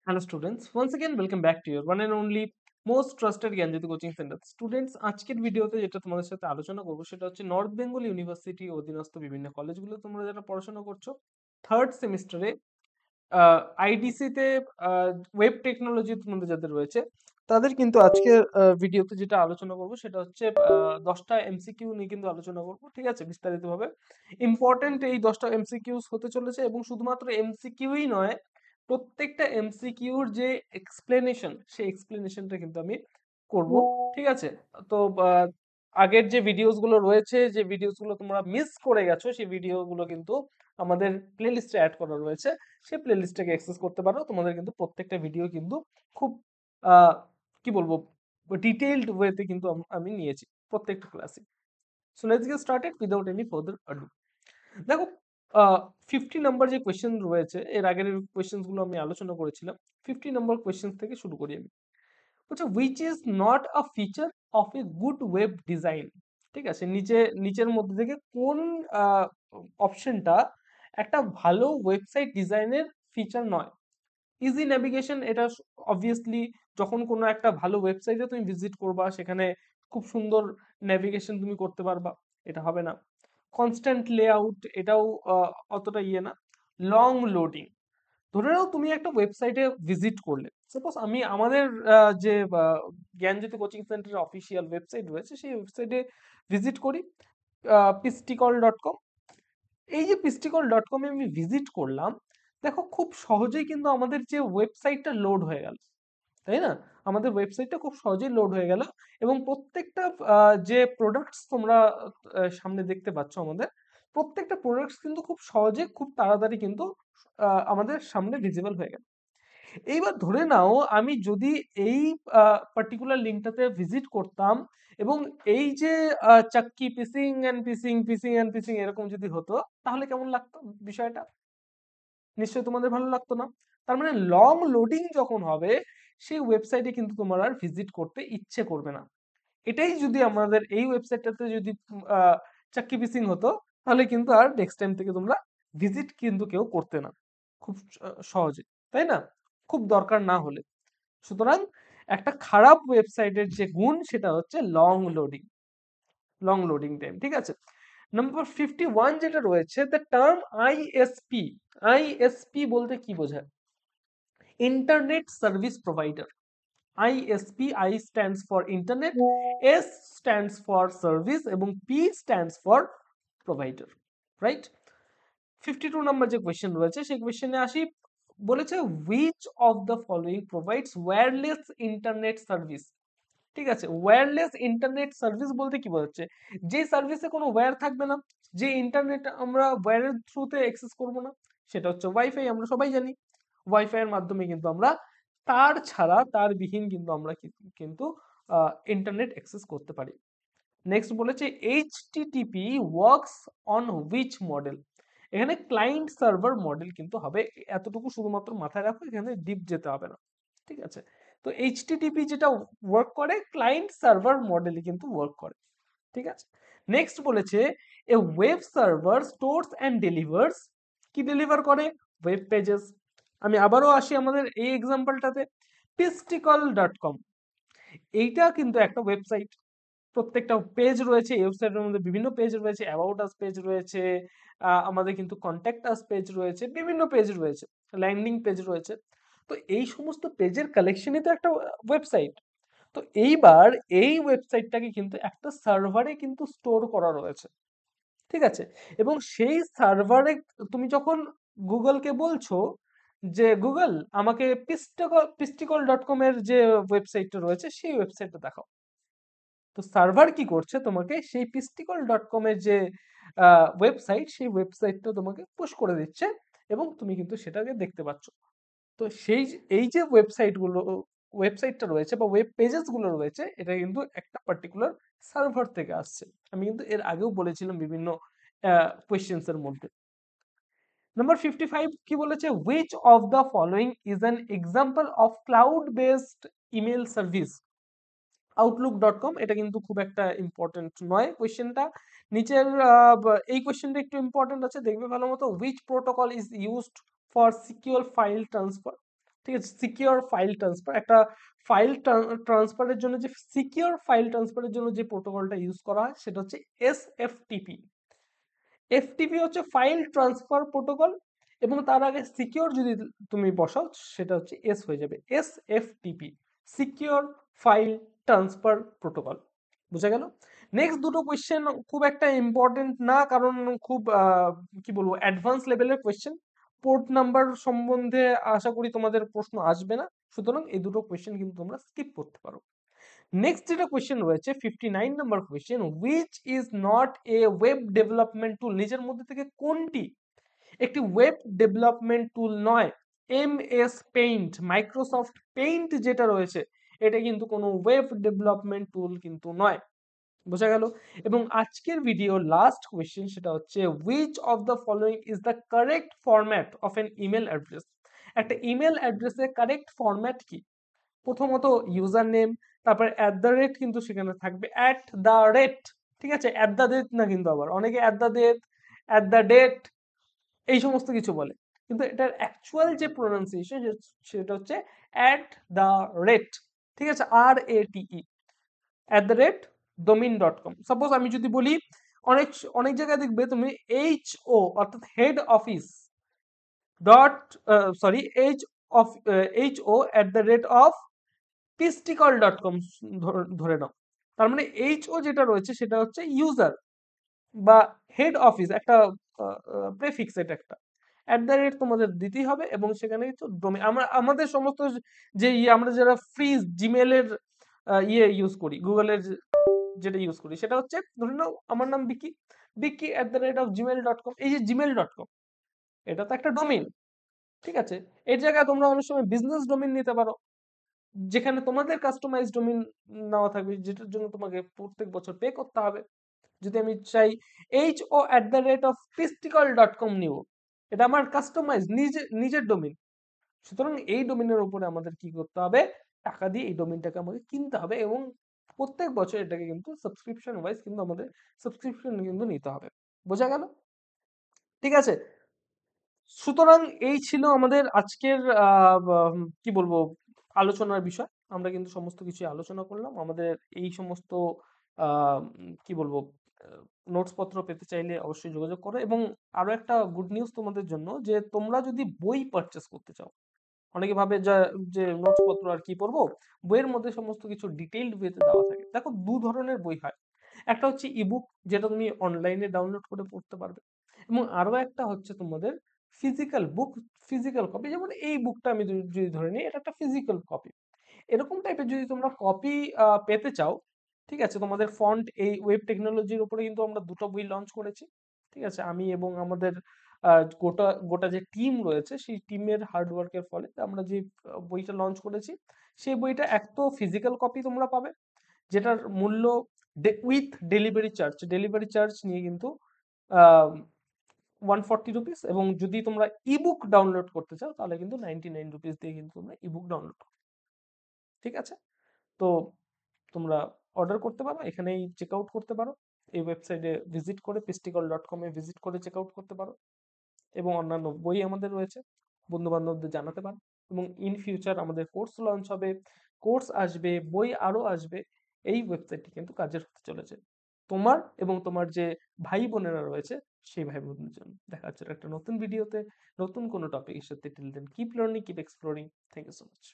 Hello students, once again welcome back to your one and only most trusted Gyanjyoti coaching centre. Students, আজকের ভিডিওতে যেটা তোমাদের সাথে আলোচনা করবো সেটা হচ্ছে নর্থ বেঙ্গল ইউনিভার্সিটি অধীনস্থ বিভিন্ন কলেজগুলো তোমরা যারা পড়াশোনা করছো থার্ড সেমিস্টারে আইডিসিতে ওয়েব টেকনোলজি তোমাদের যাদের রয়েছে তাদের কিন্তু আজকে ভিডিওতে যেটা আলোচনা করবো সেটা হচ্ছে 10টা এমসিকিউ নিয়ে কিন্তু আলোচনা করবো, ঠিক আছে, বিস্তারিতভাবে। ইম্পর্টেন্ট এই 10টা এমসিকিউস হতে চলেছে এবং শুধুমাত্র এমসিকিউই নয়, প্রত্যেকটা এমসিকিউর যে এক্সপ্লেনেশন সেই এক্সপ্লেনেশনটা কিন্তু আমি করব, ঠিক আছে। তো আগের যে ভিডিওস গুলো রয়েছে, যে ভিডিওস গুলো তোমরা মিস করে গেছো, সেই ভিডিওগুলো কিন্তু আমাদের প্লেলিস্টে অ্যাড করা রয়েছে। সেই প্লেলিস্টটাকে অ্যাক্সেস করতে পারো। তোমাদের কিন্তু প্রত্যেকটা ভিডিও কিন্তু খুব আহ, কি বলবো, ডিটেইলড ওয়েতে কিন্তু আমি নিয়েছি প্রত্যেকটা ক্লাসে। So let's get started without any further ado. দেখো, 50 নাম্বার যে কোয়েশ্চেন রয়েছে, এর আগের কোয়েশ্চেন গুলো আমি আলোচনা করেছিলাম। 50 নাম্বার কোয়েশ্চেন থেকে শুরু করি আমি। বলছে which is not a feature of a good web design. ঠিক আছে, নিচের মধ্যে থেকে কোন অপশনটা একটা ভালো ওয়েবসাইট ডিজাইনের ফিচার নয়। ইজি নেভিগেশন, এটা অবভিয়াসলি যখন কোনো একটা ভালো ওয়েবসাইটে তুমি ভিজিট করবা সেখানে খুব সুন্দর নেভিগেশন তুমি করতে পারবা, এটা হবে না। কনস্ট্যান্ট লেআউট, এটাও অতটা ইয়ে না। লং লোডিং, ধরে নাও তুমি একটা ওয়েবসাইটে ভিজিট করলে, সাপোজ আমি আমাদের যে জ্ঞানজ্যোতি কোচিং সেন্টারের অফিসিয়াল ওয়েবসাইট রয়েছে সেই ওয়েবসাইটে ভিজিট করি, pisticall.com। এই যে pisticall.com এ আমি ভিজিট করলাম, দেখো খুব সহজেই কিন্তু আমাদের যে ওয়েবসাইটটা লোড হয়ে গেল, তাই না? আমাদের ওয়েবসাইটটা খুব সহজেই লোড হয়ে গেল এবং প্রত্যেকটা যে প্রোডাক্টস তোমরা সামনে দেখতে পাচ্ছ, আমাদের প্রত্যেকটা প্রোডাক্টস কিন্তু খুব সহজে, খুব তাড়াতাড়ি কিন্তু আমাদের সামনে ভিজিবল হয়ে গেল। এইবার ধরে নাও আমি যদি এই পার্টিকুলার লিঙ্কটাতে ভিজিট করতাম এবং এই যে চাক্কি পিসিং এন্ড পিসিং, পিসিং এন্ড পিসিং এরকম যদি হতো, তাহলে কেমন লাগতো বিষয়টা? নিশ্চয়ই তোমাদের ভালো লাগতো না। তার মানে লং লোডিং যখন হবে, সেই ওয়েবসাইটে কিন্তু তোমার আর ভিজিট করতে ইচ্ছে করবে না। এটাই যদি আমাদের এই ওয়েবসাইটটাতে যদি চাক্কি পিসিং হতো, তাহলে কিন্তু আর নেক্সট টাইম থেকে তোমরা ভিজিট কিন্তু কেউ করতে না খুব সহজে, তাই না? খুব দরকার না হলে। সুতরাং একটা খারাপ ওয়েবসাইটের যে গুণ সেটা হচ্ছে লং লোডিং টাইম, ঠিক আছে। নাম্বার 51 যেটা রয়েছে, দ্য টার্ম আইএসপি। আইএসপি বলতে কি বোঝায়? Internet service provider. ISP, I stands for internet, S stands for service এবং P stands for provider, right? 52 number যে কোয়েশ্চেন রয়েছে সেই কোয়েশ্চেনে আসি। বলেছে which of the following provides wireless internet service। ঠিক আছে, ওয়্যারলেস ইন্টারনেট সার্ভিস বলতে কি বোঝাচ্ছে? যে সার্ভিসে কোনো ওয়্যার থাকবে না, যে ইন্টারনেট আমরা ওয়্যারের থ্রুতে অ্যাক্সেস করব না, সেটা হচ্ছে ওয়াইফাই। আমরা সবাই জানি ওয়াইফাই এর মাধ্যমে কিন্তু আমরা তার ছাড়া, তার বিহীন কিন্তু আমরা কিন্তু ইন্টারনেট অ্যাক্সেস করতে পারি। নেক্সট বলেছে HTTP works on which model. এখানে ক্লায়েন্ট সার্ভার মডেল কিন্তু হবে, এতটুকু শুধুমাত্র মাথায় রাখো, এখানে ডিপ যেতে হবে না, ঠিক আছে। তো এইচটিটিপি যেটা ওয়ার্ক করে, ক্লায়েন্ট সার্ভার মডেলে কিন্তু ওয়ার্ক করে, ঠিক আছে। নেক্সট বলেছে a web server stores and delivers. কি ডেলিভার করে? Web pages. আমি আবারও আসি আমাদের এই এক্সাম্পলটাতে, pisticall.com। এইটা কিন্তু একটা ওয়েবসাইট, প্রত্যেকটা পেজ রয়েছে এই ওয়েবসাইটের মধ্যে, বিভিন্ন পেজ রয়েছে, অ্যাবাউট আস পেজ রয়েছে, আমাদের কিন্তু কন্ট্যাক্ট আস পেজ রয়েছে, বিভিন্ন পেজ রয়েছে, ল্যান্ডিং পেজ রয়েছে। তো এই সমস্ত পেজের কালেকশনই তো একটা ওয়েবসাইট। তো এইবার এই ওয়েবসাইটটাকে কিন্তু একটা সার্ভারে কিন্তু স্টোর করা রয়েছে, ঠিক আছে। এবং সেই সার্ভারে তুমি যখন গুগলকে বলছো যে গুগল আমাকে pisticall.com এর যে ওয়েবসাইটটা রয়েছে সেই ওয়েবসাইটটা দেখাও, তো সার্ভার কি করছে, তোমাকে সেই pisticall.com এর যে ওয়েবসাইট, সেই ওয়েবসাইটটা তোমাকে পুশ করে দিচ্ছে এবং তুমি কিন্তু সেটাকে দেখতে পাচ্ছ। তো এই যে ওয়েবসাইটটা রয়েছে বা ওয়েব পেজেস গুলো রয়েছে, এটা কিন্তু একটা পার্টিকুলার সার্ভার থেকে আসছে। আমি কিন্তু এর আগেও বলেছিলাম বিভিন্ন কোয়েশ্চেন্স এর মধ্যে। নাম্বার 55 কি বলেছে? Which of the following is an example of cloud based email service. outlook.com, এটা কিন্তু খুব একটা ইম্পর্টেন্ট নয় কোয়েশ্চেনটা। নিচের এই কোয়েশ্চেনটা একটু ইম্পর্টেন্ট আছে, দেখবে ভালো মতো। Which protocol is used for secure file transfer. ঠিক আছে, সিকিউর ফাইল ট্রান্সফার, একটা ফাইল ট্রান্সফারের জন্য যে সিকিউর ফাইল ট্রান্সফারের জন্য যে প্রোটোকলটা ইউজ করা হয় সেটা হচ্ছে এসএফটিপি। এফটিপি হচ্ছে ফাইল ট্রান্সফার প্রোটোকল, এবং তার আগে সিকিউর যদি তুমি বসাও সেটা হচ্ছে এস হয়ে যাবে, এসএফটিপি, সিকিউর ফাইল ট্রান্সফার প্রোটোকল। বুঝা গেল? নেক্সট দুটো কোয়েশ্চেন খুব একটা ইম্পর্টেন্ট না, কারণ খুব কি বলবো অ্যাডভান্স লেভেলের কোয়েশ্চেন। পোর্ট নাম্বার সম্বন্ধে আশা করি তোমাদের প্রশ্ন আসবে না, সুতরাং এই দুটো কোয়েশ্চেন কিন্তু তোমরা স্কিপ করতে পারো। নেক্সট যেটা কোয়েশ্চেন রয়েছে 59 number question, which is not a web development tool, নিজের মধ্যে থেকে কোনটি একটি ওয়েব ডেভেলপমেন্ট টুল নয়? এমএস পেইন্ট, মাইক্রোসফট পেইন্ট যেটা রয়েছে এটা কিন্তু কোনো ওয়েব ডেভেলপমেন্ট টুল কিন্তু নয়। বোঝা গেল? এবং আজকের ভিডিও লাস্ট কোয়েশ্চেন সেটা হচ্ছে, which of the following is the correct format of N email address, একটা ইমেল অ্যাড্রেসের কারেক্ট ফরম্যাট কি? প্রথমত ইউজার নেম, তারপর অ্যাট দ্য রেট কিন্তু সেখানে থাকবে, অ্যাট দ্য রেট, ঠিক আছে, অ্যাট দ্য রেট না, কিন্তু আবার অনেকে at the date, at the date এই সমস্ত কিছু বলে, কিন্তু এটার অ্যাকচুয়াল যে প্রোনাউন্সিয়েশন সেটা হচ্ছে অ্যাট দ্য রেট, ঠিক আছে, RATE, @domain.com। সাপোজ আমি যদি বলি, অনেক অনেক জায়গায় দেখবে তুমি HO অর্থাৎ head office dot sorry HO@the rate of pisticall.com ধরে নাও, তার মানে HO যেটা রয়েছে সেটা হচ্ছে ইউজার বা হেড অফিস, একটা প্রেফিক্স, এটা একটা অ্যাট দ্য রেট তোমাদের দিতেই হবে, এবং সেখানে কিছু ডোমেন, আমরা আমাদের সমস্ত যে আমরা যারা ফ্রি জিমেলের ইউজ করি, গুগলের যেটা ইউজ করি সেটা হচ্ছে, ধরে নাও আমার নাম বিকি, বিকি@gmail.com, এই যে gmail.com এটা তো একটা ডোমেইন, ঠিক আছে, এর জায়গায় তোমরা অনেক সময় বিজনেস ডোমেইন নিতে পারো, যেখানে তোমাদের কাস্টমাইজ ডোমেইন নেওয়া থাকবে, যেটার জন্য তোমাকে প্রত্যেক বছর পে করতে হবে। যদি আমি চাই HO@the rate of pisticall.com নিব, এটা আমার কাস্টমাইজ নিজের ডোমেইন, সুতরাং এই ডোমেইনের উপরে আমাদের কি করতে হবে, টাকা দিয়ে এই ডোমেইনটাকে আমাকে কিনতে হবে, এবং প্রত্যেক বছর এটাকে কিন্তু সাবস্ক্রিপশন ওয়াইজ কিন্তু আমাদের সাবস্ক্রিপশন কিন্তু নিতে হবে। বোঝা গেল? ঠিক আছে, সুতরাং এই ছিল আমাদের আজকের কি বলবো আলোচনার বিষয়। আমরা কিন্তু সমস্ত কিছু আলোচনা করলাম। আমাদের এই সমস্ত কি বলবো নোটস পত্র পেতে চাইলে অবশ্যই যোগাযোগ করো, এবং আরো একটা গুড নিউজ তোমাদের জন্য, যে তোমরা যদি বই পারচেস করতে চাও, অনেকে ভাবে যে নোটস পত্র আর কি পড়বো, বইয়ের মধ্যে সমস্ত কিছু ডিটেইলড ওয়েতে দেওয়া থাকে। দেখো, দু ধরনের বই হয়, একটা হচ্ছে ইবুক, যেটা তুমি অনলাইনে ডাউনলোড করে পড়তে পারবে, এবং আরো একটা হচ্ছে তোমাদের ফিজিক্যাল বুক, ফিজিক্যাল কপি, যেমন এই বুকটা আমি যদি ধরে নিই, এটা একটা ফিজিক্যাল কপি। এরকম টাইপের যদি তোমরা কপি পেতে চাও, ঠিক আছে, তোমাদের ফন্ট, এই ওয়েব টেকনোলজির উপরে কিন্তু আমরা দুটো বই লঞ্চ করেছি, ঠিক আছে, আমি এবং আমাদের গোটা গোটা যে টিম রয়েছে সেই টিমের হার্ডওয়ার্কের ফলে আমরা যে বইটা লঞ্চ করেছি, সেই বইটা এক তো ফিজিক্যাল কপি তোমরা পাবে, যেটার মূল্য উইথ ডেলিভারি চার্জ নিয়ে কিন্তু 140 রুপিস, এবং যদি তোমরা ইবুক ডাউনলোড করতে চাও তাহলে কিন্তু 99 রুপিস দিয়ে কিন্তু তোমরা ইবুক ডাউনলোড করো। ঠিক আছে, তো তোমরা অর্ডার করতে পারো, এখানেই চেক আউট করতে পারো, এই ওয়েবসাইটে ভিজিট করে pisticall.com এ ভিজিট করে চেক আউট করতে পারো, এবং অন্যান্য বই আমাদের রয়েছে, বন্ধু বান্ধবদের জানাতে পারো, এবং ইন ফিউচার আমাদের কোর্স লঞ্চ হবে, কোর্স আসবে, বই আরো আসবে, এই ওয়েবসাইটটি কিন্তু কাজের হতে চলেছে তোমার এবং তোমার যে ভাই বোনেরা রয়েছে সেই ভাই বোনদের জন্য। দেখা হচ্ছে একটা নতুন ভিডিওতে নতুন কোনো টপিকের সাথে। Till then keep learning, keep exploring. Thank you so much.